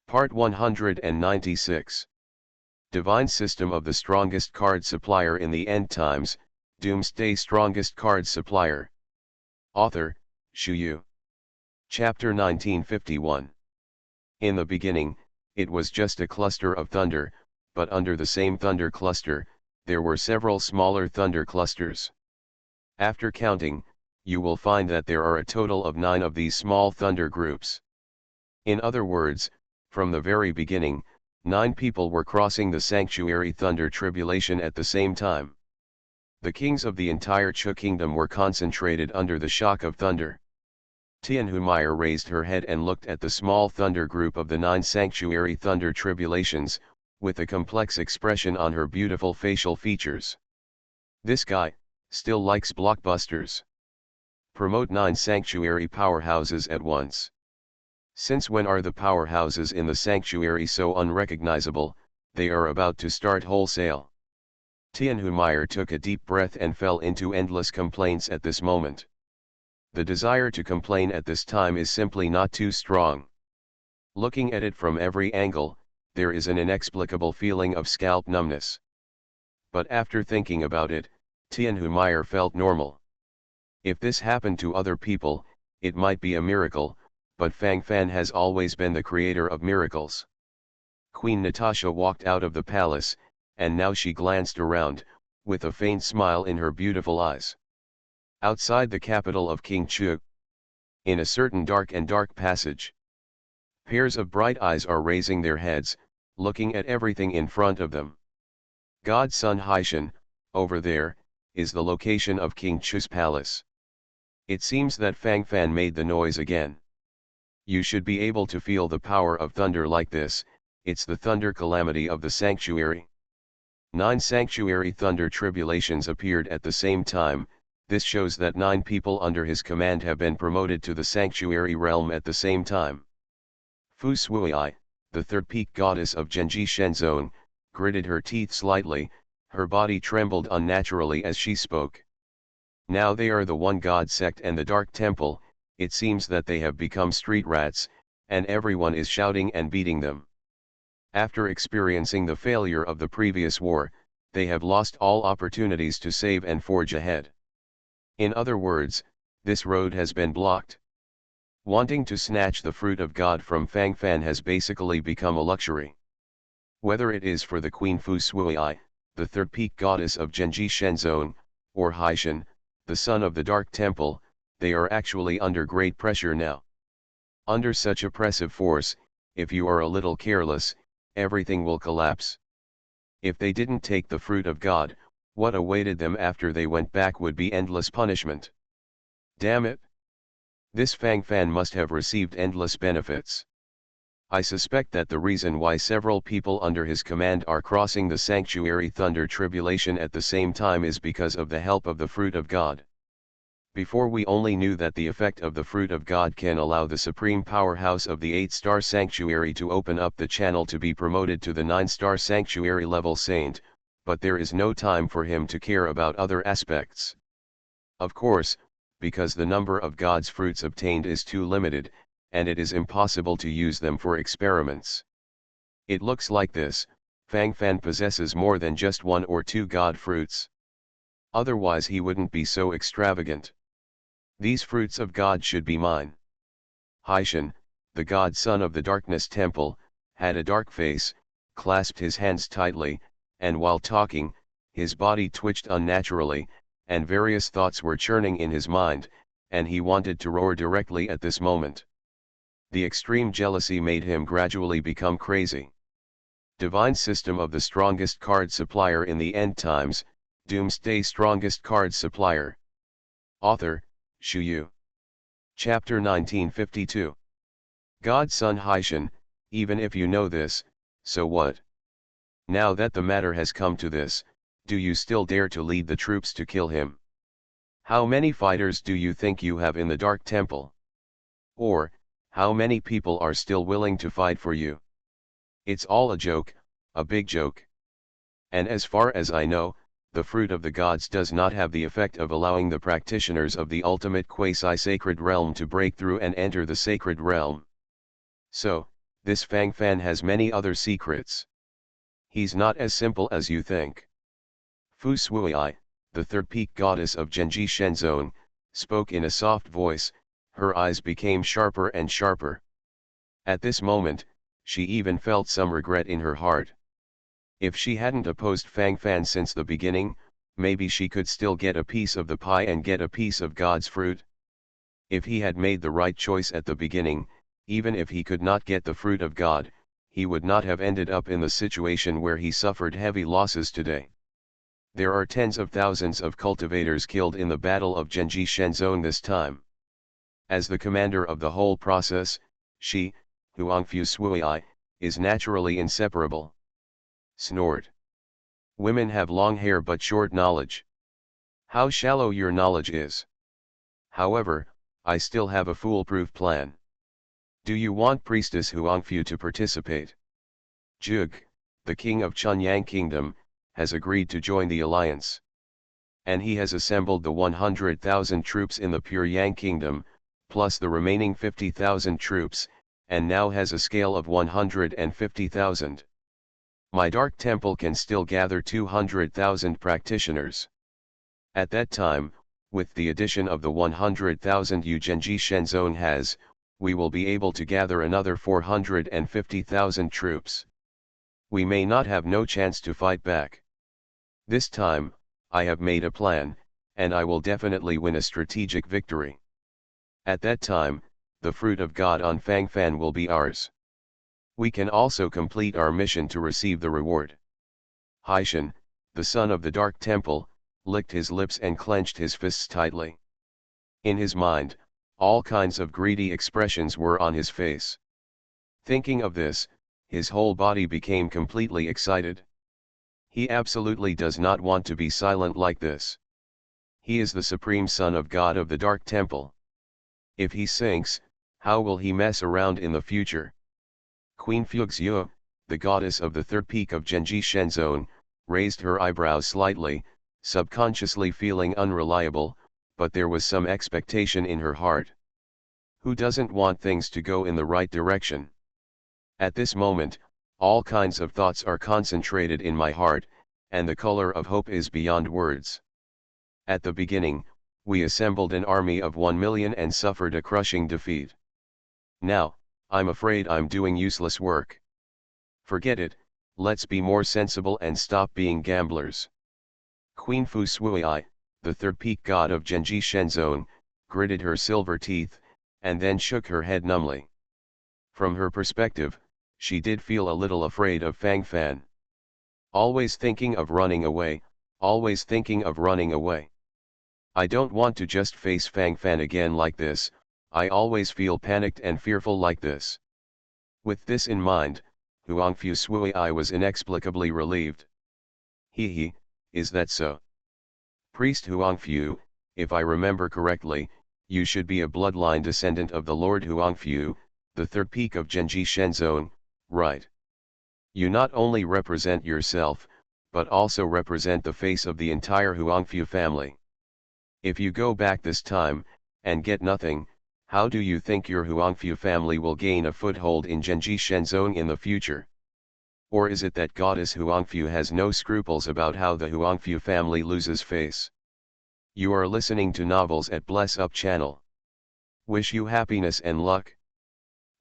Part 196. Divine System of the Strongest Card Supplier in the End Times, Doomsday Strongest Card Supplier. Author, Shu. Chapter 1951. In the beginning, it was just a cluster of thunder, but under the same thunder cluster, there were several smaller thunder clusters. After counting, you will find that there are a total of 9 of these small thunder groups. In other words, from the very beginning, 9 people were crossing the sanctuary thunder tribulation at the same time. The kings of the entire Chu kingdom were concentrated under the shock of thunder. Tianhumeyer raised her head and looked at the small thunder group of the 9 sanctuary thunder tribulations, with a complex expression on her beautiful facial features. This guy still likes blockbusters. Promote 9 sanctuary powerhouses at once. Since when are the powerhouses in the sanctuary so unrecognizable? They are about to start wholesale. Tianhumeyer took a deep breath and fell into endless complaints at this moment. The desire to complain at this time is simply not too strong. Looking at it from every angle, there is an inexplicable feeling of scalp numbness. But after thinking about it, Tianhumeyer felt normal. If this happened to other people, it might be a miracle, but Fang Fan has always been the creator of miracles. Queen Natasha walked out of the palace, and now she glanced around, with a faint smile in her beautiful eyes. Outside the capital of King Chu, in a certain dark passage, pairs of bright eyes are raising their heads, looking at everything in front of them. God's son Haishan, over there, is the location of King Chu's palace. It seems that Fang Fan made the noise again. You should be able to feel the power of thunder like this. It's the thunder calamity of the sanctuary. 9 sanctuary thunder tribulations appeared at the same time. This shows that 9 people under his command have been promoted to the sanctuary realm at the same time. Fu Sui, the third peak goddess of Genji Shenzong, gritted her teeth slightly, her body trembled unnaturally as she spoke. Now they are the One God sect and the Dark Temple. It seems that they have become street rats, and everyone is shouting and beating them. After experiencing the failure of the previous war, they have lost all opportunities to save and forge ahead. In other words, this road has been blocked. Wanting to snatch the fruit of God from Fang Fan has basically become a luxury. Whether it is for the Queen Fu Sui, the third peak goddess of Genji Shenzong, or Haishan, the son of the Dark Temple, they are actually under great pressure now. Under such oppressive force, if you are a little careless, everything will collapse. If they didn't take the fruit of God, what awaited them after they went back would be endless punishment. Damn it! This Fang Fan must have received endless benefits. I suspect that the reason why several people under his command are crossing the sanctuary thunder tribulation at the same time is because of the help of the fruit of God. Before we only knew that the effect of the fruit of God can allow the supreme powerhouse of the 8-star sanctuary to open up the channel to be promoted to the 9-star sanctuary level saint, but there is no time for him to care about other aspects. Of course, because the number of God's fruits obtained is too limited, and it is impossible to use them for experiments. It looks like this: Fang Fan possesses more than just 1 or 2 God fruits. Otherwise he wouldn't be so extravagant. These fruits of God should be mine. Haishan, the godson of the Darkness Temple, had a dark face, clasped his hands tightly, and while talking, his body twitched unnaturally, and various thoughts were churning in his mind, and he wanted to roar directly at this moment. The extreme jealousy made him gradually become crazy. Divine System of the Strongest Card Supplier in the End Times, Doomsday Strongest Card Supplier. Author, Shu. Chapter 1952. God's son Haishan, even if you know this, so what? Now that the matter has come to this, do you still dare to lead the troops to kill him? How many fighters do you think you have in the Dark Temple? Or, how many people are still willing to fight for you? It's all a joke, a big joke. And as far as I know, the fruit of the gods does not have the effect of allowing the practitioners of the ultimate quasi-sacred realm to break through and enter the sacred realm. So, this Fang Fan has many other secrets. He's not as simple as you think. Fu Sui, the third peak goddess of Genji Shenzong, spoke in a soft voice, her eyes became sharper and sharper. At this moment, she even felt some regret in her heart. If she hadn't opposed Fang Fan since the beginning, maybe she could still get a piece of the pie and get a piece of God's fruit. If he had made the right choice at the beginning, even if he could not get the fruit of God, he would not have ended up in the situation where he suffered heavy losses today. There are tens of thousands of cultivators killed in the Battle of Genji Shenzong this time. As the commander of the whole process, she, Huangfu Sui, is naturally inseparable. Snort. Women have long hair but short knowledge. How shallow your knowledge is. However, I still have a foolproof plan. Do you want Priestess Huangfu to participate? Zhuge, the king of Chunyang Kingdom, has agreed to join the alliance. And he has assembled the 100,000 troops in the Pure Yang Kingdom, plus the remaining 50,000 troops, and now has a scale of 150,000. My Dark Temple can still gather 200,000 practitioners. At that time, with the addition of the 100,000 Genji Shenzong has, we will be able to gather another 450,000 troops. We may not have no chance to fight back. This time, I have made a plan, and I will definitely win a strategic victory. At that time, the fruit of God on Fang Fan will be ours. We can also complete our mission to receive the reward. Haishan, the son of the Dark Temple, licked his lips and clenched his fists tightly. In his mind, all kinds of greedy expressions were on his face. Thinking of this, his whole body became completely excited. He absolutely does not want to be silent like this. He is the supreme son of God of the Dark Temple. If he sinks, how will he mess around in the future? Queen Fuxue, the goddess of the third peak of Genji Shenzong, raised her eyebrows slightly, subconsciously feeling unreliable, but there was some expectation in her heart. Who doesn't want things to go in the right direction? At this moment, all kinds of thoughts are concentrated in my heart, and the color of hope is beyond words. At the beginning, we assembled an army of 1 million and suffered a crushing defeat. Now, I'm afraid I'm doing useless work. Forget it, let's be more sensible and stop being gamblers. Queen Fu Sui, the third peak god of Genji Shenzong, gritted her silver teeth, and then shook her head numbly. From her perspective, she did feel a little afraid of Fang Fan. Always thinking of running away, always thinking of running away. I don't want to just face Fang Fan again like this, I always feel panicked and fearful like this. With this in mind, Huangfu Sui was inexplicably relieved. He, is that so? Priest Huangfu, if I remember correctly, you should be a bloodline descendant of the Lord Huangfu, the third peak of Genji Shenzong, right? You not only represent yourself, but also represent the face of the entire Huangfu family. If you go back this time, and get nothing, how do you think your Huangfu family will gain a foothold in Genji Shenzong in the future? Or is it that goddess Huangfu has no scruples about how the Huangfu family loses face? You are listening to Novels at Bless Up channel. Wish you happiness and luck.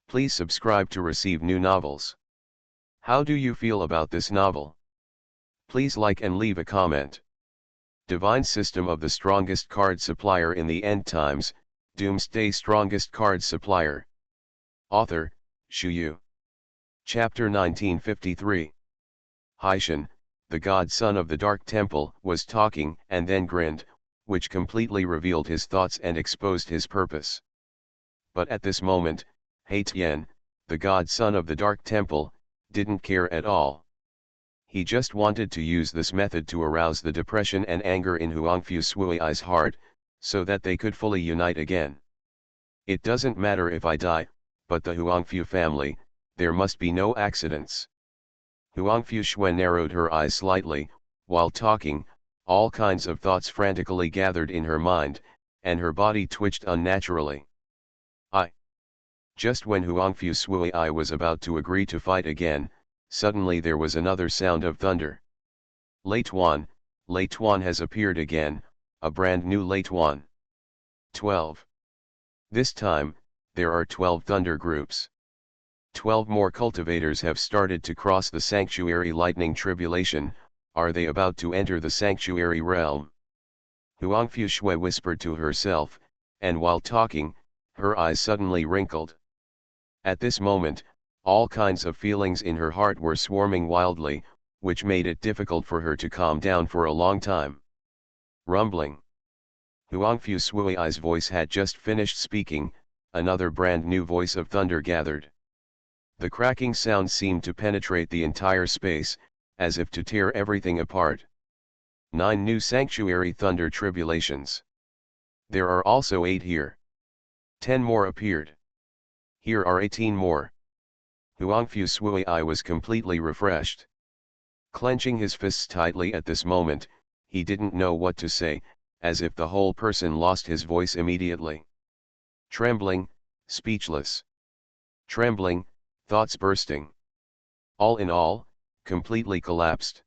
Please subscribe to receive new novels. How do you feel about this novel? Please like and leave a comment. Divine System of the Strongest Card Supplier in the End Times, Doomsday Strongest Card Supplier. Author, Shu Yu. Chapter 1953. Haishan, the godson of the Dark Temple, was talking and then grinned, which completely revealed his thoughts and exposed his purpose. But at this moment, Haitian, the godson of the Dark Temple, didn't care at all. He just wanted to use this method to arouse the depression and anger in Huangfu Sui's heart, so that they could fully unite again. It doesn't matter if I die, but the Huangfu family, there must be no accidents. Huangfu Shui narrowed her eyes slightly, while talking, all kinds of thoughts frantically gathered in her mind, and her body twitched unnaturally. Just when Huangfu Sui was about to agree to fight again, suddenly there was another sound of thunder. Lei Tuan has appeared again, a brand new Lei Tuan. 12. This time, there are 12 thunder groups. 12 more cultivators have started to cross the sanctuary lightning tribulation. Are they about to enter the sanctuary realm? Huangfu Shui whispered to herself, and while talking, her eyes suddenly wrinkled. At this moment, all kinds of feelings in her heart were swarming wildly, which made it difficult for her to calm down for a long time. Rumbling. Huangfu Sui's voice had just finished speaking, another brand new voice of thunder gathered. The cracking sound seemed to penetrate the entire space, as if to tear everything apart. 9 new sanctuary thunder tribulations. There are also 8 here. 10 more appeared. Here are 18 more. Huangfu Sui was completely refreshed. Clenching his fists tightly at this moment, he didn't know what to say, as if the whole person lost his voice immediately. Trembling, speechless. Trembling, thoughts bursting. All in all, completely collapsed.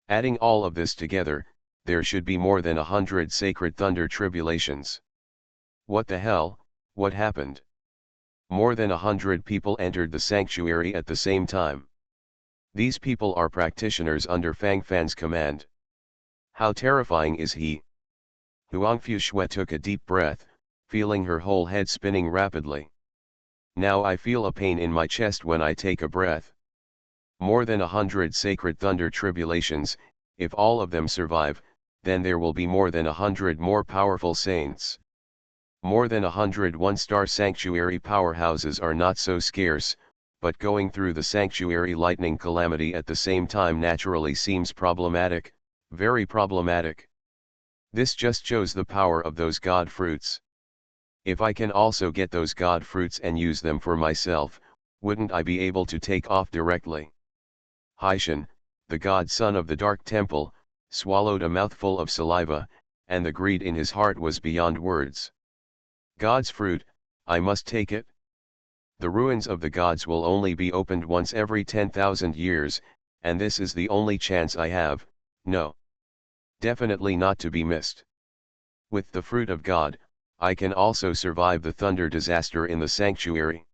Adding all of this together, there should be more than 100 sacred thunder tribulations. What the hell, what happened? More than 100 people entered the sanctuary at the same time. These people are practitioners under Fang Fan's command. How terrifying is he? Huangfu Shui took a deep breath, feeling her whole head spinning rapidly. Now I feel a pain in my chest when I take a breath. More than 100 sacred thunder tribulations. If all of them survive, then there will be more than 100 more powerful saints. More than 100 one-star sanctuary powerhouses are not so scarce, but going through the sanctuary lightning calamity at the same time naturally seems problematic, very problematic. This just shows the power of those god fruits. If I can also get those god fruits and use them for myself, wouldn't I be able to take off directly? Haishan, the god son of the Dark Temple, swallowed a mouthful of saliva, and the greed in his heart was beyond words. God's fruit, I must take it. The ruins of the gods will only be opened once every 10,000 years, and this is the only chance I have. No. Definitely not to be missed. With the fruit of God, I can also survive the thunder disaster in the sanctuary.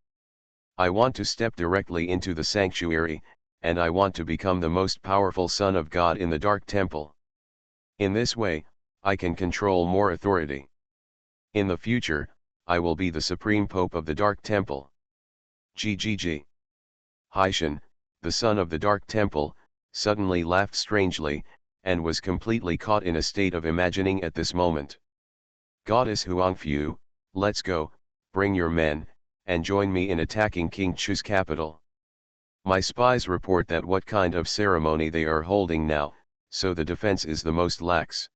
I want to step directly into the sanctuary, and I want to become the most powerful son of God in the Dark Temple. In this way, I can control more authority. In the future, I will be the supreme pope of the Dark Temple. GGG. Haishan, the son of the Dark Temple, suddenly laughed strangely, and was completely caught in a state of imagining at this moment. Goddess Huangfu, let's go, bring your men, and join me in attacking King Chu's capital. My spies report that what kind of ceremony they are holding now, so the defense is the most lax.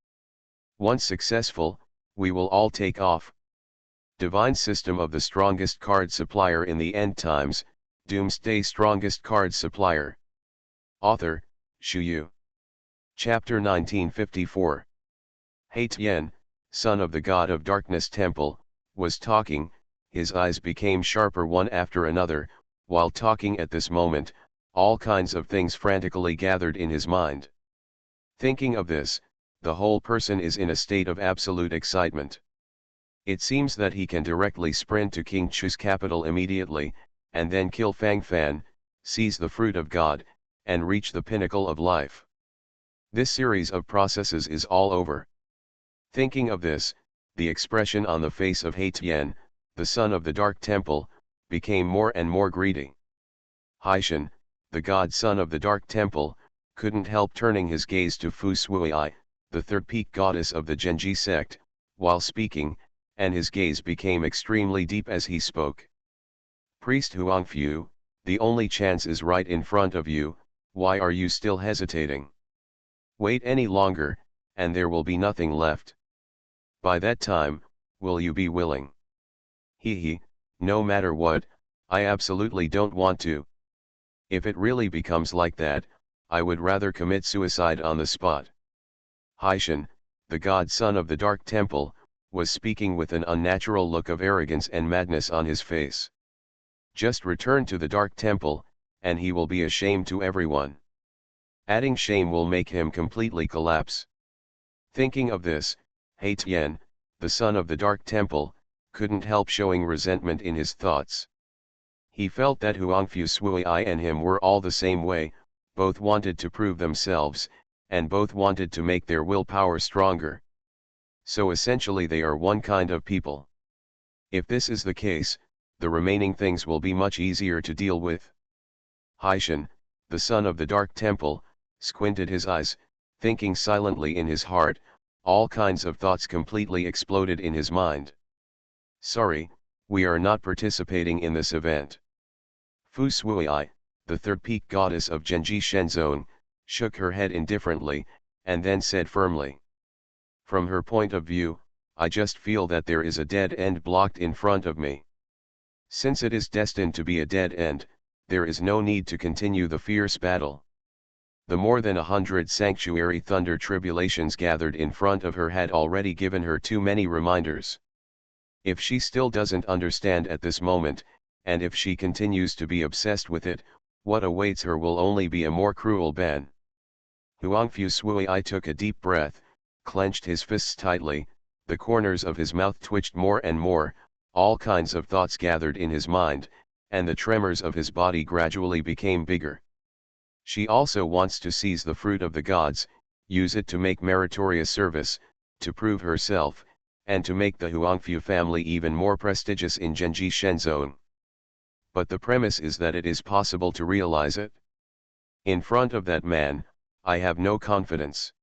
Once successful, we will all take off. Divine System of the Strongest Card Supplier in the End Times, Doomsday Strongest Card Supplier. Author, Shu Yu. Chapter 1954. He Tian, son of the God of Darkness Temple, was talking, his eyes became sharper one after another. While talking at this moment, all kinds of things frantically gathered in his mind. Thinking of this, the whole person is in a state of absolute excitement. It seems that he can directly sprint to King Chu's capital immediately, and then kill Fang Fan, seize the fruit of God, and reach the pinnacle of life. This series of processes is all over. Thinking of this, the expression on the face of He Tian, the son of the Dark Temple, became more and more greedy. Haishan, the god son of the Dark Temple, couldn't help turning his gaze to Fu Sui, the third peak goddess of the Genji sect, while speaking, and his gaze became extremely deep as he spoke. Priest Huangfu, the only chance is right in front of you, why are you still hesitating? Wait any longer, and there will be nothing left. By that time, will you be willing? He, no matter what, I absolutely don't want to. If it really becomes like that, I would rather commit suicide on the spot. Haishan, the god son of the Dark Temple, was speaking with an unnatural look of arrogance and madness on his face. Just return to the Dark Temple, and he will be a shame to everyone. Adding shame will make him completely collapse. Thinking of this, He Tian, the son of the Dark Temple, couldn't help showing resentment in his thoughts. He felt that Huangfu Sui and him were all the same way, both wanted to prove themselves, and both wanted to make their willpower stronger. So essentially they are one kind of people. If this is the case, the remaining things will be much easier to deal with. Haishan, the son of the Dark Temple, squinted his eyes, thinking silently in his heart. All kinds of thoughts completely exploded in his mind. Sorry, we are not participating in this event. Fu Sui, the third peak goddess of Genji Shenzone, shook her head indifferently, and then said firmly. From her point of view, I just feel that there is a dead end blocked in front of me. Since it is destined to be a dead end, there is no need to continue the fierce battle. The more than 100 sanctuary thunder tribulations gathered in front of her had already given her too many reminders. If she still doesn't understand at this moment, and if she continues to be obsessed with it, what awaits her will only be a more cruel ban. Huangfu Sui took a deep breath, clenched his fists tightly, the corners of his mouth twitched more and more, all kinds of thoughts gathered in his mind, and the tremors of his body gradually became bigger. She also wants to seize the fruit of the gods, use it to make meritorious service, to prove herself, and to make the Huangfu family even more prestigious in Genji Shenzone. But the premise is that it is possible to realize it. In front of that man, I have no confidence.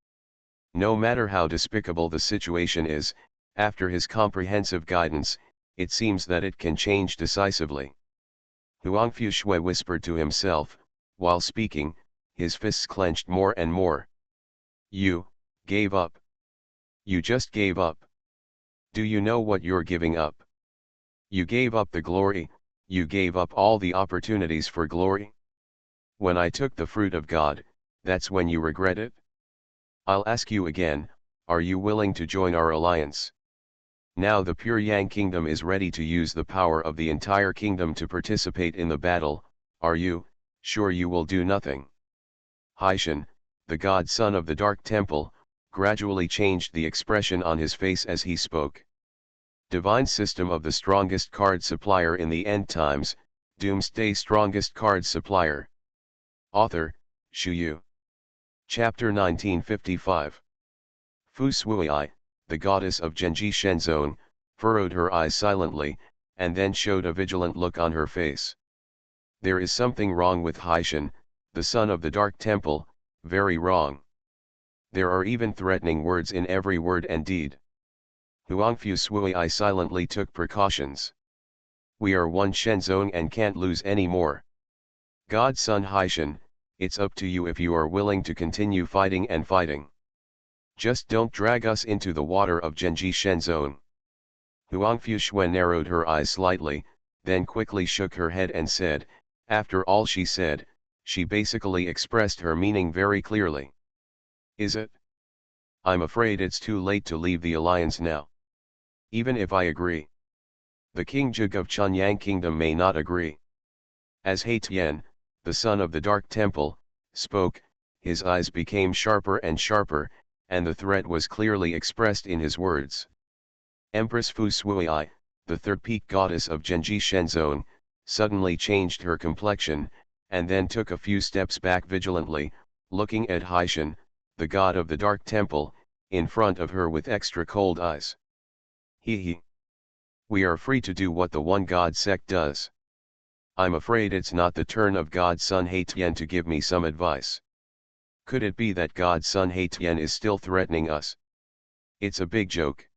No matter how despicable the situation is, after his comprehensive guidance, it seems that it can change decisively. Huangfu Shui whispered to himself, while speaking, his fists clenched more and more. You gave up. You just gave up. Do you know what you're giving up? You gave up the glory, you gave up all the opportunities for glory. When I took the fruit of God, that's when you regret it? I'll ask you again, are you willing to join our alliance? Now the Pure Yang Kingdom is ready to use the power of the entire kingdom to participate in the battle. Are you sure you will do nothing? Haishan, the godson of the Dark Temple, gradually changed the expression on his face as he spoke. Divine System of the Strongest Card Supplier in the End Times, Doomsday Strongest Card Supplier. Author, Shu Yu. Chapter 1955. Fu Sui, the goddess of Genji Shenzone, furrowed her eyes silently, and then showed a vigilant look on her face. There is something wrong with Haishan, the son of the Dark Temple, very wrong. There are even threatening words in every word and deed. Huangfu Sui silently took precautions. We are one Shenzone and can't lose any more. Godson Haishan, it's up to you if you are willing to continue fighting and fighting. Just don't drag us into the water of Genji Shenzone. Huangfu Shui narrowed her eyes slightly, then quickly shook her head and said, after all she said, she basically expressed her meaning very clearly. Is it? I'm afraid it's too late to leave the alliance now. Even if I agree, the King Jug of Chunyang Kingdom may not agree. As He Tian, the son of the Dark Temple, spoke, his eyes became sharper and sharper, and the threat was clearly expressed in his words. Empress Fu Sui, the third peak goddess of Genji Shenzone, suddenly changed her complexion, and then took a few steps back vigilantly, looking at Haishan, the god of the Dark Temple, in front of her with extra cold eyes. He. We are free to do what the One God sect does. I'm afraid it's not the turn of Godson He Tian to give me some advice. Could it be that Godson He Tian is still threatening us? It's a big joke.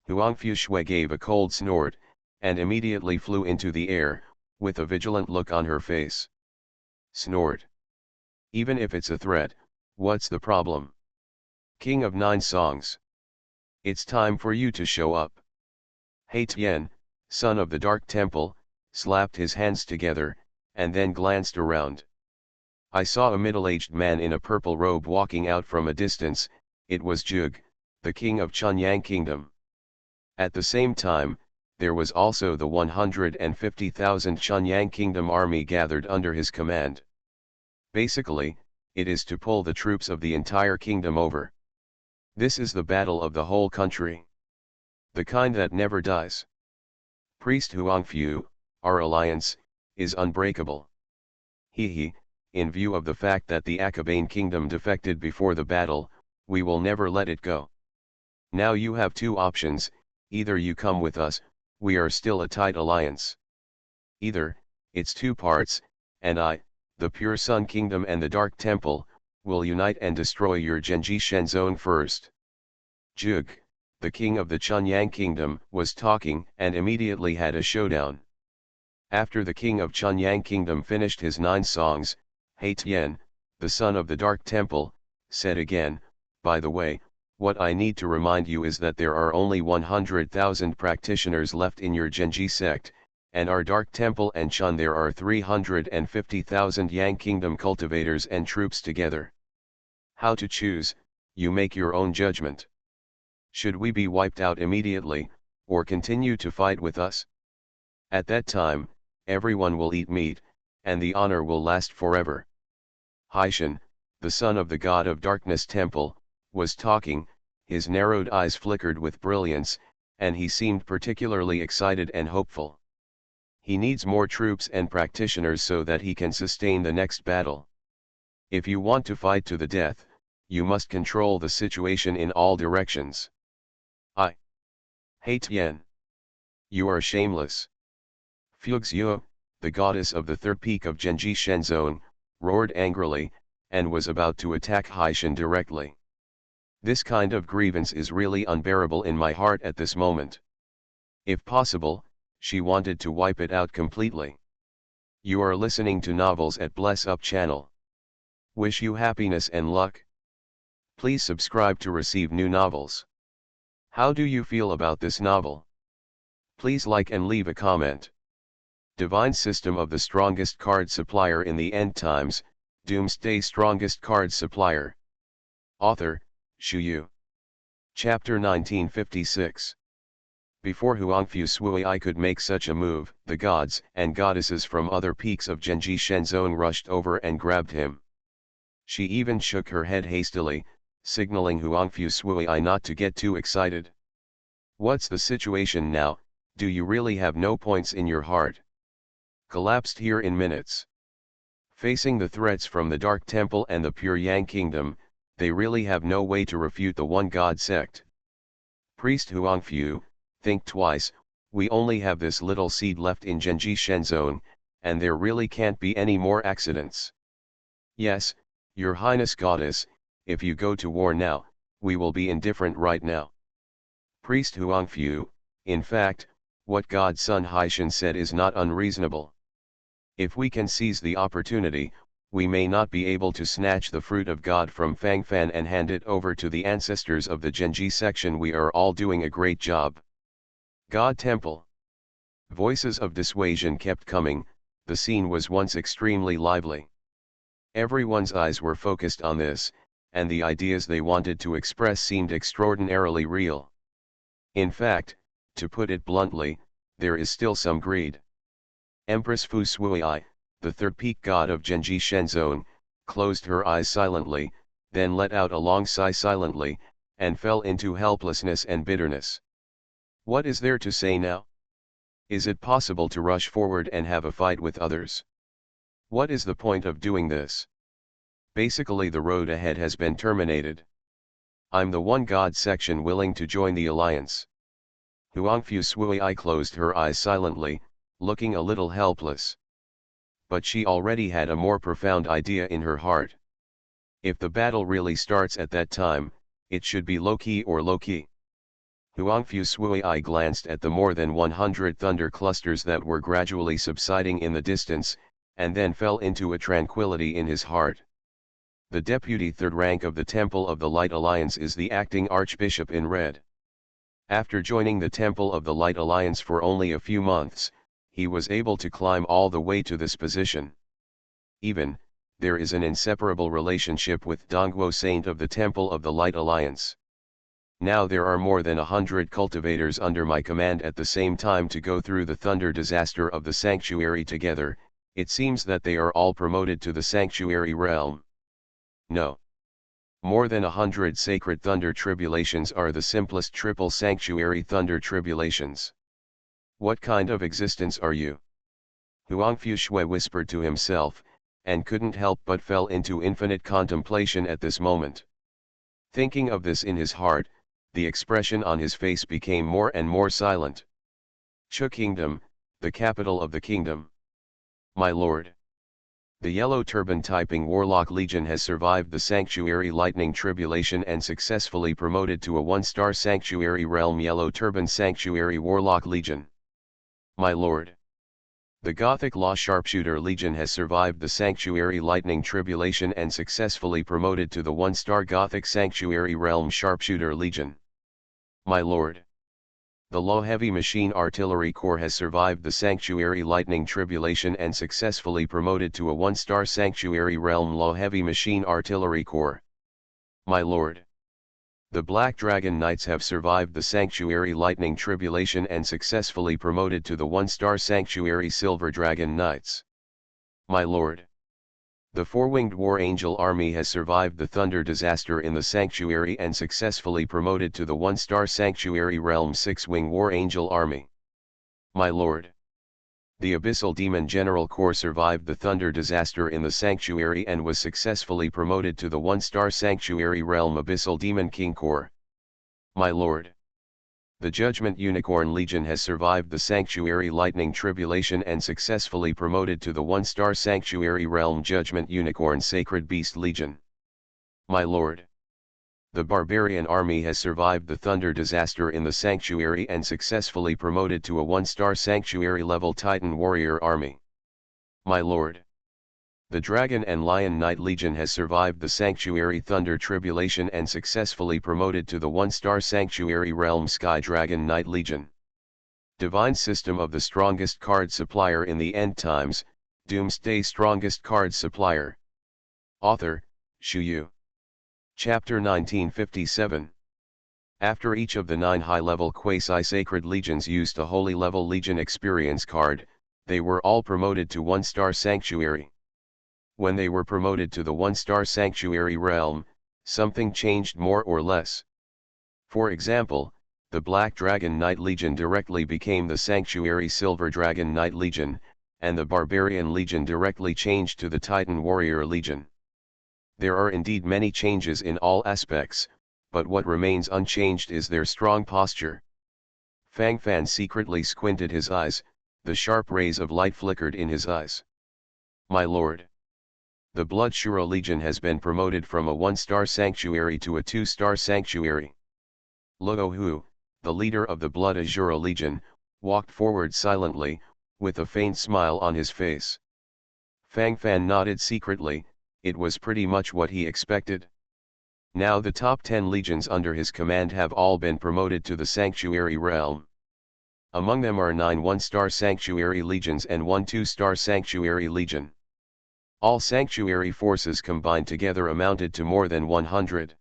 Huangfu Shui gave a cold snort, and immediately flew into the air, with a vigilant look on her face. Snort. Even if it's a threat, what's the problem? King of 9 songs. It's time for you to show up. He Tian, son of the Dark Temple, slapped his hands together, and then glanced around. I saw a middle-aged man in a purple robe walking out from a distance. It was Jug, the king of Chunyang Kingdom. At the same time, there was also the 150,000 Chunyang Kingdom army gathered under his command. Basically, it is to pull the troops of the entire kingdom over. This is the battle of the whole country. The kind that never dies. Priest Huangfu, our alliance, is unbreakable. He, in view of the fact that the Akabane kingdom defected before the battle, we will never let it go. Now you have two options, either you come with us, we are still a tight alliance. Either, it's two parts, and I, the Pure Sun Kingdom and the Dark Temple, will unite and destroy your Genji Shenzong first. Zhuge, the king of the Chunyang Kingdom, was talking and immediately had a showdown. After the king of Chunyang Kingdom finished his 9 songs, He Tian, the son of the Dark Temple, said again, by the way, what I need to remind you is that there are only 100,000 practitioners left in your Genji sect, and our Dark Temple and Chun there are 350,000 Yang Kingdom cultivators and troops together. How to choose, you make your own judgment. Should we be wiped out immediately, or continue to fight with us? At that time, everyone will eat meat, and the honor will last forever. Haishan, the son of the god of darkness temple, was talking, his narrowed eyes flickered with brilliance, and he seemed particularly excited and hopeful. He needs more troops and practitioners so that he can sustain the next battle. If you want to fight to the death, you must control the situation in all directions. He Tian. You are shameless. Fuxue, the goddess of the third peak of Genji Shenzong, roared angrily, and was about to attack Haishan directly. This kind of grievance is really unbearable in my heart at this moment. If possible, she wanted to wipe it out completely. You are listening to Novels at Bless Up channel. Wish you happiness and luck. Please subscribe to receive new novels. How do you feel about this novel? Please like and leave a comment. Divine System of the Strongest Card Supplier in the End Times, Doomsday Strongest Card Supplier. Author, Shu Yu. Chapter 1956. Before Huangfu Sui could make such a move, the gods and goddesses from other peaks of Genji Shenzong rushed over and grabbed him. She even shook her head hastily, signaling Huangfu Sui not to get too excited. What's the situation now? Do you really have no points in your heart? Collapsed here in minutes. Facing the threats from the Dark Temple and the Pure Yang Kingdom, they really have no way to refute the One God sect. Priest Huangfu, think twice, we only have this little seed left in Genji Shenzong, and there really can't be any more accidents. Yes, Your Highness Goddess, if you go to war now, we will be indifferent right now. Priest Huangfu, in fact, what God's son Haishan said is not unreasonable. If we can seize the opportunity, we may not be able to snatch the fruit of God from Fangfan and hand it over to the ancestors of the Genji section. We are all doing a great job. God Temple. Voices of dissuasion kept coming, the scene was once extremely lively. Everyone's eyes were focused on this, and the ideas they wanted to express seemed extraordinarily real. In fact, to put it bluntly, there is still some greed. Empress Fu Sui, the third peak god of Genji Shenzong, closed her eyes silently, then let out a long sigh silently, and fell into helplessness and bitterness. What is there to say now? Is it possible to rush forward and have a fight with others? What is the point of doing this? Basically the road ahead has been terminated. I'm the One God section willing to join the alliance. Huangfu Sui closed her eyes silently, looking a little helpless. But she already had a more profound idea in her heart. If the battle really starts at that time, it should be low-key or low-key. Huangfu Sui glanced at the more than 100 thunder clusters that were gradually subsiding in the distance, and then fell into a tranquility in his heart. The deputy third rank of the Temple of the Light Alliance is the acting Archbishop in red. After joining the Temple of the Light Alliance for only a few months, he was able to climb all the way to this position. Even, there is an inseparable relationship with Dongguo Saint of the Temple of the Light Alliance. Now there are more than 100 cultivators under my command at the same time to go through the thunder disaster of the sanctuary together. It seems that they are all promoted to the sanctuary realm. No. More than 100 sacred thunder tribulations are the simplest triple sanctuary thunder tribulations. What kind of existence are you? Huangfu Shui whispered to himself, and couldn't help but fell into infinite contemplation at this moment. Thinking of this in his heart, the expression on his face became more and more silent. Chu Kingdom, the capital of the kingdom. My lord. The Yellow Turban Typing Warlock Legion has survived the Sanctuary Lightning Tribulation and successfully promoted to a 1-star Sanctuary Realm. Yellow Turban Sanctuary Warlock Legion. My lord. The Gothic Law Sharpshooter Legion has survived the Sanctuary Lightning Tribulation and successfully promoted to the 1-star Gothic Sanctuary Realm. Sharpshooter Legion. My lord. The Low Heavy Machine Artillery Corps has survived the Sanctuary Lightning Tribulation and successfully promoted to a 1-star Sanctuary Realm. Low Heavy Machine Artillery Corps. My lord. The Black Dragon Knights have survived the Sanctuary Lightning Tribulation and successfully promoted to the 1-star Sanctuary Silver Dragon Knights. My lord. The Four-Winged War Angel Army has survived the Thunder Disaster in the Sanctuary and successfully promoted to the 1-star Sanctuary Realm. 6-Wing War Angel Army. My lord. The Abyssal Demon General Corps survived the Thunder Disaster in the Sanctuary and was successfully promoted to the 1-star Sanctuary Realm. Abyssal Demon King Corps. My lord. The Judgment Unicorn Legion has survived the Sanctuary Lightning Tribulation and successfully promoted to the 1-star Sanctuary Realm. Judgment Unicorn Sacred Beast Legion. My lord. The Barbarian Army has survived the Thunder Disaster in the Sanctuary and successfully promoted to a 1-star Sanctuary level Titan Warrior Army. My lord. The Dragon and Lion Knight Legion has survived the Sanctuary Thunder Tribulation and successfully promoted to the 1-star Sanctuary Realm. Sky Dragon Knight Legion. Divine System of the Strongest Card Supplier in the End Times, Doomsday Strongest Card Supplier. Author, Shu Yu. Chapter 1957. After each of the 9 high-level quasi-sacred legions used a holy level legion experience card, they were all promoted to 1-star Sanctuary. When they were promoted to the 1-star Sanctuary Realm, something changed more or less. For example, the Black Dragon Knight Legion directly became the Sanctuary Silver Dragon Knight Legion, and the Barbarian Legion directly changed to the Titan Warrior Legion. There are indeed many changes in all aspects, but what remains unchanged is their strong posture. Fang Fan secretly squinted his eyes, the sharp rays of light flickered in his eyes. My lord. The Blood Shura Legion has been promoted from a 1-star Sanctuary to a 2-star Sanctuary. Luo Hu, the leader of the Blood Azura Legion, walked forward silently, with a faint smile on his face. Fang Fan nodded secretly, it was pretty much what he expected. Now the top 10 legions under his command have all been promoted to the Sanctuary Realm. Among them are 9 1-star Sanctuary Legions and 1 2-star Sanctuary Legion. All Sanctuary forces combined together amounted to more than 100.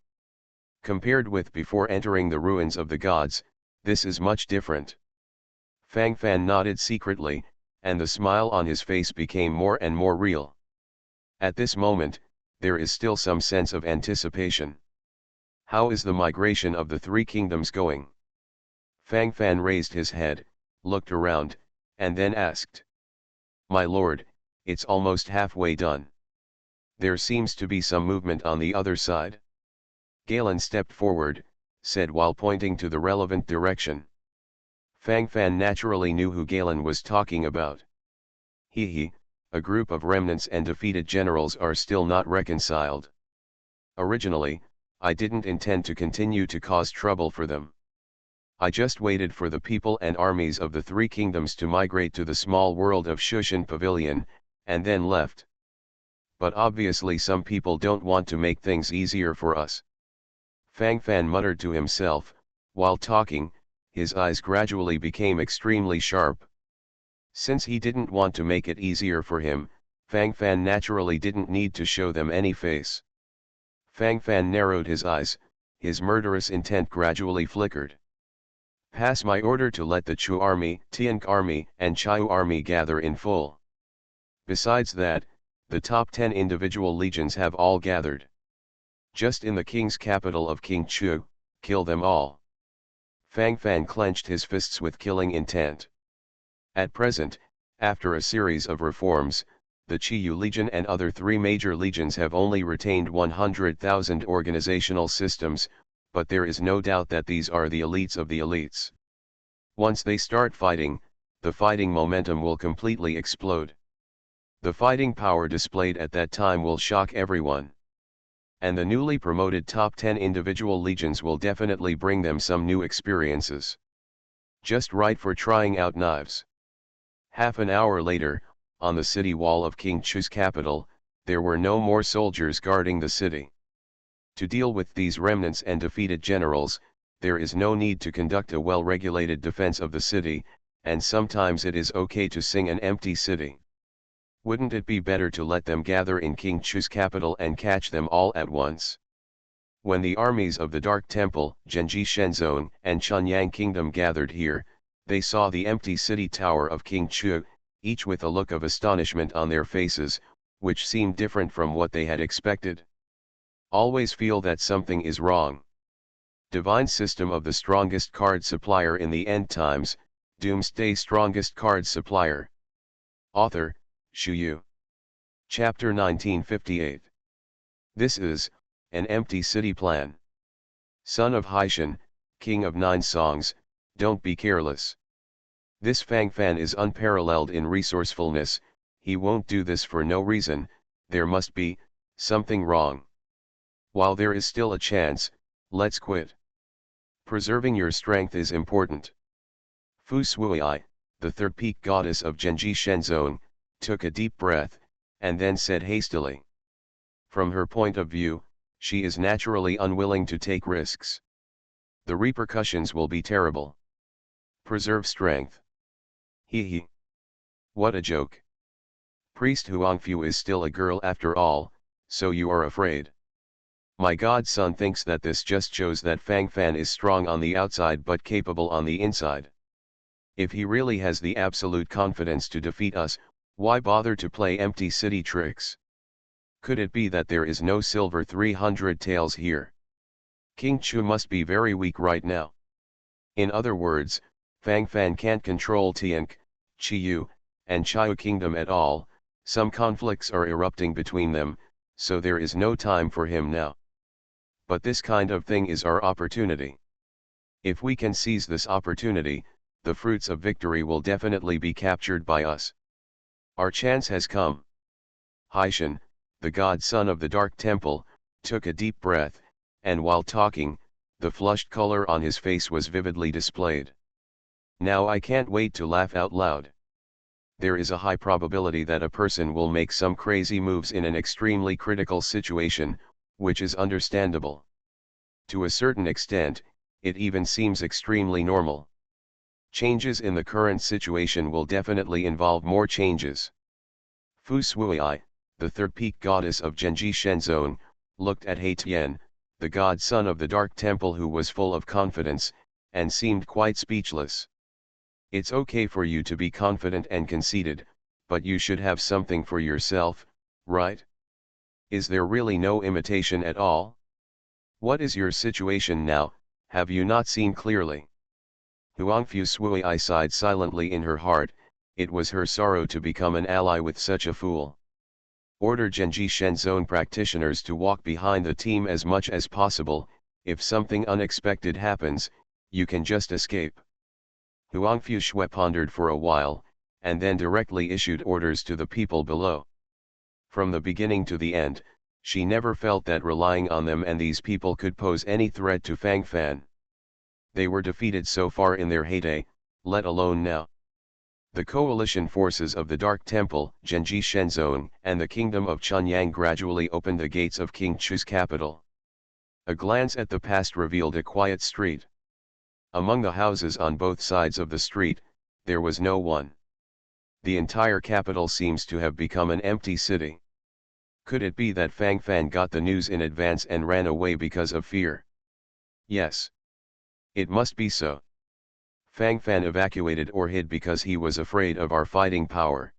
Compared with before entering the ruins of the gods, this is much different. Fang Fan nodded secretly, and the smile on his face became more and more real. At this moment, there is still some sense of anticipation. How is the migration of the 3 kingdoms going? Fang Fan raised his head, looked around, and then asked. My lord, it's almost halfway done. There seems to be some movement on the other side. Galen stepped forward, said while pointing to the relevant direction. Fang Fan naturally knew who Galen was talking about. A group of remnants and defeated generals are still not reconciled. Originally, I didn't intend to continue to cause trouble for them. I just waited for the people and armies of the 3 kingdoms to migrate to the small world of Shushan Pavilion, and then left. But obviously some people don't want to make things easier for us. Fang Fan muttered to himself, while talking, his eyes gradually became extremely sharp. Since he didn't want to make it easier for him, Fang Fan naturally didn't need to show them any face. Fang Fan narrowed his eyes, his murderous intent gradually flickered. Pass my order to let the Chu army, Tiank army, and Chiu army gather in full. Besides that, the top 10 individual legions have all gathered. Just in the king's capital of King Chu, kill them all. Fang Fan clenched his fists with killing intent. At present, after a series of reforms, the Chiyu Legion and other 3 major legions have only retained 100,000 organizational systems, but there is no doubt that these are the elites of the elites. Once they start fighting, the fighting momentum will completely explode. The fighting power displayed at that time will shock everyone. And the newly promoted top 10 individual legions will definitely bring them some new experiences. Just right for trying out knives. Half an hour later, on the city wall of King Chu's capital, there were no more soldiers guarding the city. To deal with these remnants and defeated generals, there is no need to conduct a well-regulated defense of the city, and sometimes it is okay to sing an empty city. Wouldn't it be better to let them gather in King Chu's capital and catch them all at once? When the armies of the Dark Temple, Genji Shenzong, and Chunyang Kingdom gathered here, they saw the empty city tower of King Chu, each with a look of astonishment on their faces, which seemed different from what they had expected. Always feel that something is wrong. Divine System of the Strongest Card Supplier in the End Times, Doomsday Strongest Card Supplier. Author, Shu Yu. Chapter 1958. This is, an empty city plan. Son of Haishan, King of 9 Songs, don't be careless. This Fang Fan is unparalleled in resourcefulness, he won't do this for no reason, there must be, something wrong. While there is still a chance, let's quit. Preserving your strength is important. Fu Suiai, the third peak goddess of Genji Shenzong, took a deep breath, and then said hastily. From her point of view, she is naturally unwilling to take risks. The repercussions will be terrible. Preserve strength. Hee. What a joke. Priest Huangfu is still a girl after all, so you are afraid. My godson thinks that this just shows that Fang Fan is strong on the outside but capable on the inside. If he really has the absolute confidence to defeat us, why bother to play empty city tricks? Could it be that there is no silver 300 taels here? King Chu must be very weak right now. In other words, Fang Fan can't control Tiank, Chiyu, and Chiu Kingdom at all, some conflicts are erupting between them, so there is no time for him now. But this kind of thing is our opportunity. If we can seize this opportunity, the fruits of victory will definitely be captured by us. Our chance has come. Haishan, the godson of the Dark Temple, took a deep breath, and while talking, the flushed color on his face was vividly displayed. Now I can't wait to laugh out loud. There is a high probability that a person will make some crazy moves in an extremely critical situation, which is understandable. To a certain extent, it even seems extremely normal. Changes in the current situation will definitely involve more changes. Fu Suiai, the third peak goddess of Genji Shenzong, looked at Haitian, the godson of the Dark Temple, who was full of confidence, and seemed quite speechless. It's okay for you to be confident and conceited, but you should have something for yourself, right? Is there really no imitation at all? What is your situation now, have you not seen clearly? Huangfu Suiai sighed silently in her heart, it was her sorrow to become an ally with such a fool. Order Genji Shenzong practitioners to walk behind the team as much as possible, if something unexpected happens, you can just escape. Huangfu Shui pondered for a while, and then directly issued orders to the people below. From the beginning to the end, she never felt that relying on them and these people could pose any threat to Fang Fan. They were defeated so far in their heyday, let alone now. The coalition forces of the Dark Temple, Genji Shenzong, and the Kingdom of Chunyang gradually opened the gates of King Chu's capital. A glance at the past revealed a quiet street. Among the houses on both sides of the street, there was no one. The entire capital seems to have become an empty city. Could it be that Fang Fan got the news in advance and ran away because of fear? Yes. It must be so. Fang Fan evacuated or hid because he was afraid of our fighting power.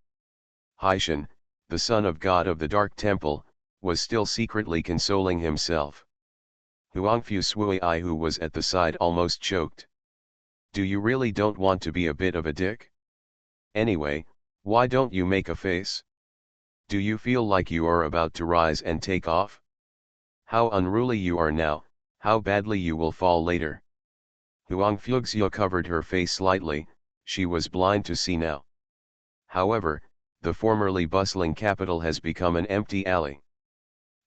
Haishan, the son of God of the Dark Temple, was still secretly consoling himself. Huangfu Sui, who was at the side, almost choked. Do you really don't want to be a bit of a dick? Anyway, why don't you make a face? Do you feel like you are about to rise and take off? How unruly you are now, how badly you will fall later. Huang Fuxia covered her face slightly, she was blind to see now. However, the formerly bustling capital has become an empty alley.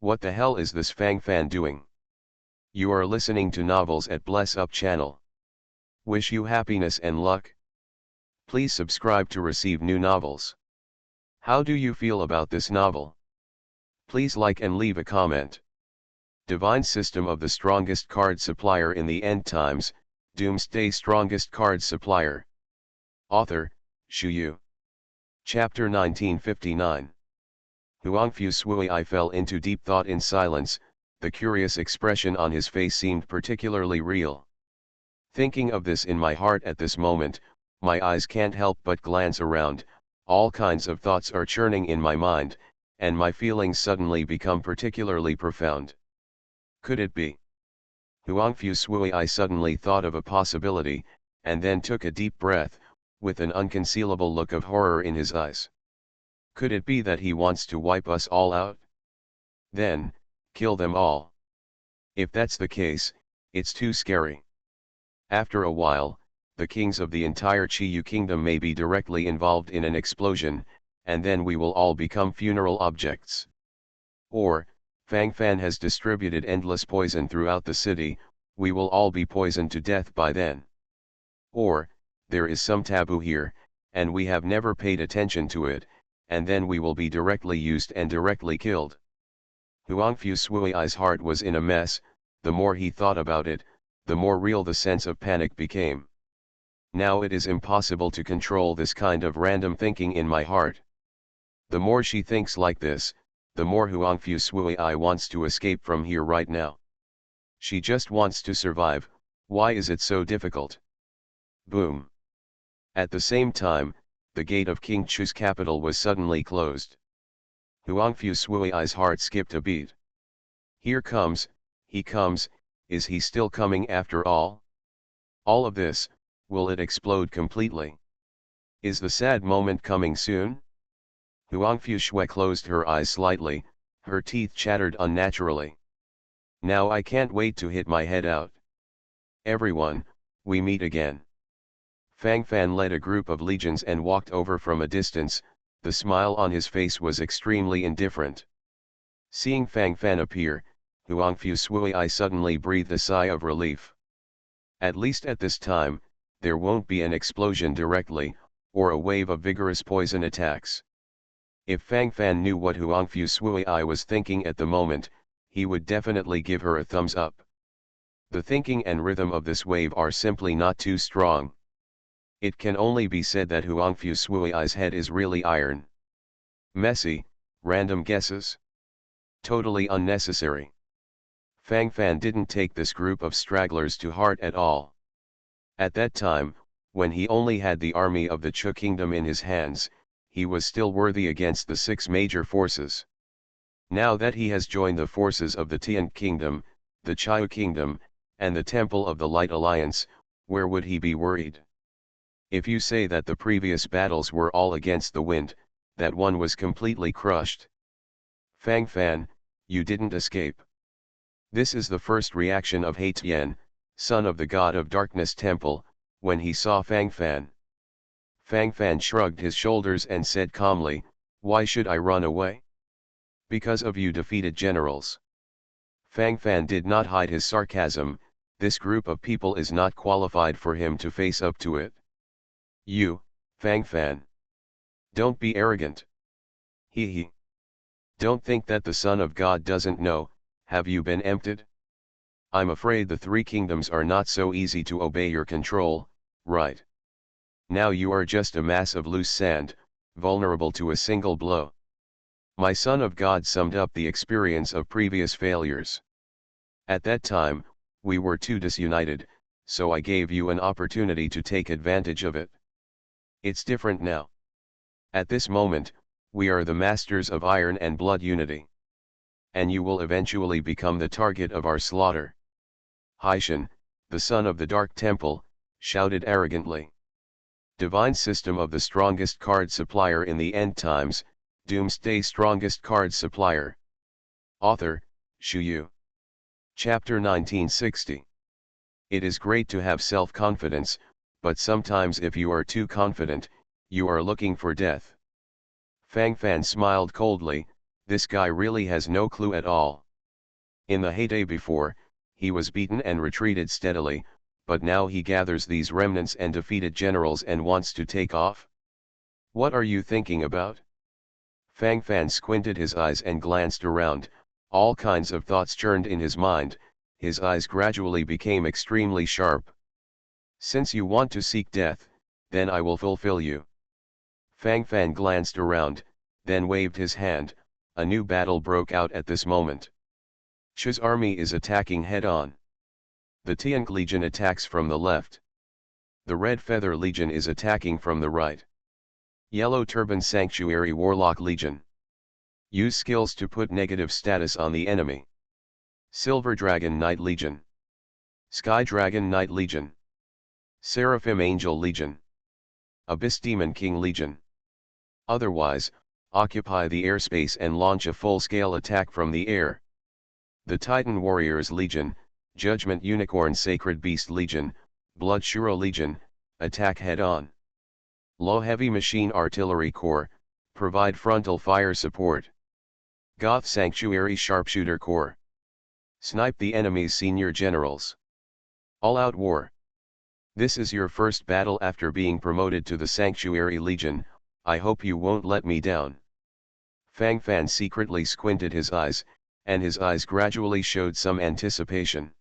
What the hell is this Fang Fan doing? You are listening to novels at Bless Up channel. Wish you happiness and luck. Please subscribe to receive new novels. How do you feel about this novel? Please like and leave a comment. Divine System of the Strongest Card Supplier in the End Times, Doomsday Strongest Card Supplier. Author, Shu Yu. Chapter 1959. Huangfu Sui fell into deep thought in silence, the curious expression on his face seemed particularly real. Thinking of this in my heart at this moment, my eyes can't help but glance around, all kinds of thoughts are churning in my mind, and my feelings suddenly become particularly profound. Could it be? Huangfu Sui suddenly thought of a possibility, and then took a deep breath, with an unconcealable look of horror in his eyes. Could it be that he wants to wipe us all out? Then, kill them all. If that's the case, it's too scary. After a while, the kings of the entire Chiyu kingdom may be directly involved in an explosion, and then we will all become funeral objects. Or, Fang Fan has distributed endless poison throughout the city, we will all be poisoned to death by then. Or, there is some taboo here, and we have never paid attention to it, and then we will be directly used and directly killed. Huangfu Sui's heart was in a mess, the more he thought about it, the more real the sense of panic became. Now it is impossible to control this kind of random thinking in my heart. The more she thinks like this, the more Huangfu Sui wants to escape from here right now. She just wants to survive, why is it so difficult? Boom. At the same time, the gate of King Chu's capital was suddenly closed. Huangfu Sui's heart skipped a beat. Here comes, he comes, is he still coming after all? All of this, will it explode completely? Is the sad moment coming soon? Huangfu Shui closed her eyes slightly, her teeth chattered unnaturally. Now I can't wait to hit my head out. Everyone, we meet again. Fang Fan led a group of legions and walked over from a distance, the smile on his face was extremely indifferent. Seeing Fang Fan appear, Huangfu Sui suddenly breathed a sigh of relief. At least at this time, there won't be an explosion directly, or a wave of vigorous poison attacks. If Fang Fan knew what Huangfu Sui was thinking at the moment, he would definitely give her a thumbs up. The thinking and rhythm of this wave are simply not too strong. It can only be said that Huangfu Sui's head is really iron. Messy, random guesses. Totally unnecessary. Fang Fan didn't take this group of stragglers to heart at all. At that time, when he only had the army of the Chu kingdom in his hands, he was still worthy against the 6 major forces. Now that he has joined the forces of the Tian kingdom, the Chiu kingdom, and the Temple of the Light Alliance, where would he be worried? If you say that the previous battles were all against the wind, that one was completely crushed. Fang Fan, you didn't escape. This is the first reaction of He Tian, son of the God of Darkness Temple, when he saw Fang Fan. Fang Fan shrugged his shoulders and said calmly, why should I run away? Because of you defeated generals. Fang Fan did not hide his sarcasm, this group of people is not qualified for him to face up to it. You, Fang Fan. Don't be arrogant. He. Don't think that the Son of God doesn't know, have you been emptied? I'm afraid the 3 kingdoms are not so easy to obey your control, right? Now you are just a mass of loose sand, vulnerable to a single blow. My Son of God summed up the experience of previous failures. At that time, we were too disunited, so I gave you an opportunity to take advantage of it. It's different now. At this moment, we are the masters of iron and blood unity. And you will eventually become the target of our slaughter. Haishan, the son of the Dark Temple, shouted arrogantly. Divine system of the strongest card supplier in the end times, Doomsday strongest card supplier. Author, Shu Yu. Chapter 1960. It is great to have self-confidence, but sometimes if you are too confident, you are looking for death. Fang Fan smiled coldly, this guy really has no clue at all. In the heyday before, he was beaten and retreated steadily, but now he gathers these remnants and defeated generals and wants to take off? What are you thinking about? Fang Fan squinted his eyes and glanced around, all kinds of thoughts churned in his mind, his eyes gradually became extremely sharp. Since you want to seek death, then I will fulfill you. Fang Fan glanced around, then waved his hand, a new battle broke out at this moment. Chu's army is attacking head-on. The Tianq Legion attacks from the left. The Red Feather Legion is attacking from the right. Yellow Turban Sanctuary Warlock Legion. Use skills to put negative status on the enemy. Silver Dragon Knight Legion. Sky Dragon Knight Legion. Seraphim Angel Legion. Abyss Demon King Legion. Otherwise, occupy the airspace and launch a full-scale attack from the air. The Titan Warriors Legion, Judgment Unicorn Sacred Beast Legion, Blood Shura Legion, attack head-on. Low Heavy Machine Artillery Corps, provide frontal fire support. Goth Sanctuary Sharpshooter Corps. Snipe the enemy's senior generals. All-out war. This is your first battle after being promoted to the Sanctuary Legion, I hope you won't let me down. Fang Fan secretly squinted his eyes, and his eyes gradually showed some anticipation.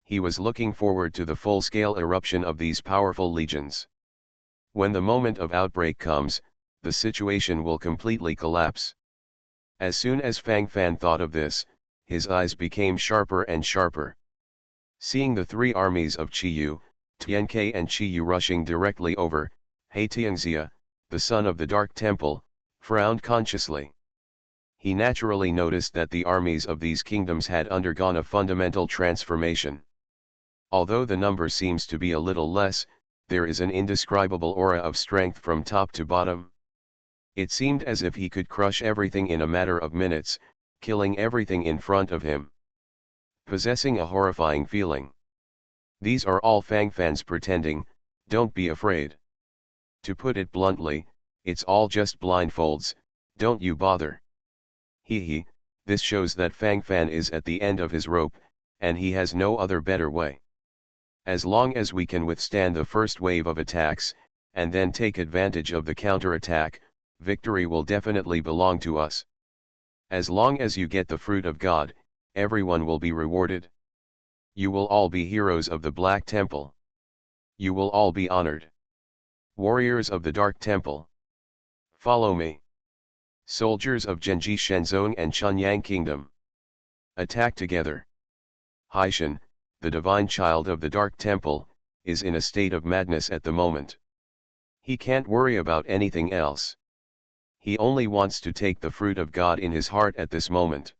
He was looking forward to the full-scale eruption of these powerful legions. When the moment of outbreak comes, the situation will completely collapse. As soon as Fang Fan thought of this, his eyes became sharper and sharper. Seeing the three armies of Qiyu, Tianke and Qiyu rushing directly over, He Tianxia, the son of the Dark Temple, frowned consciously. He naturally noticed that the armies of these kingdoms had undergone a fundamental transformation. Although the number seems to be a little less, there is an indescribable aura of strength from top to bottom. It seemed as if he could crush everything in a matter of minutes, killing everything in front of him. Possessing a horrifying feeling. These are all Fang Fans pretending, don't be afraid. To put it bluntly, it's all just blindfolds, don't you bother. Hee, this shows that Fang Fan is at the end of his rope, and he has no other better way. As long as we can withstand the first wave of attacks, and then take advantage of the counter-attack, victory will definitely belong to us. As long as you get the fruit of God, everyone will be rewarded. You will all be heroes of the Black Temple. You will all be honored. Warriors of the Dark Temple. Follow me. Soldiers of Genji Shenzong and Chunyang Kingdom. Attack together. Haishan, the divine child of the Dark Temple, is in a state of madness at the moment. He can't worry about anything else. He only wants to take the fruit of God in his heart at this moment.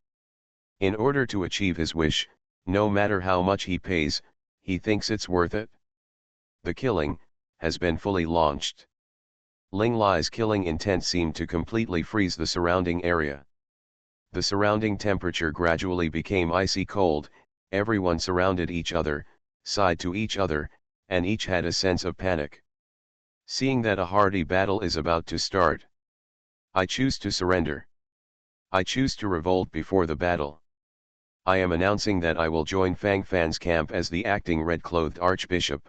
In order to achieve his wish, no matter how much he pays, he thinks it's worth it. The killing has been fully launched. Ling Lai's killing intent seemed to completely freeze the surrounding area. The surrounding temperature gradually became icy cold, everyone surrounded each other, sighed to each other, and each had a sense of panic. Seeing that a hardy battle is about to start. I choose to surrender. I choose to revolt before the battle. I am announcing that I will join Fang Fan's camp as the acting red-clothed archbishop.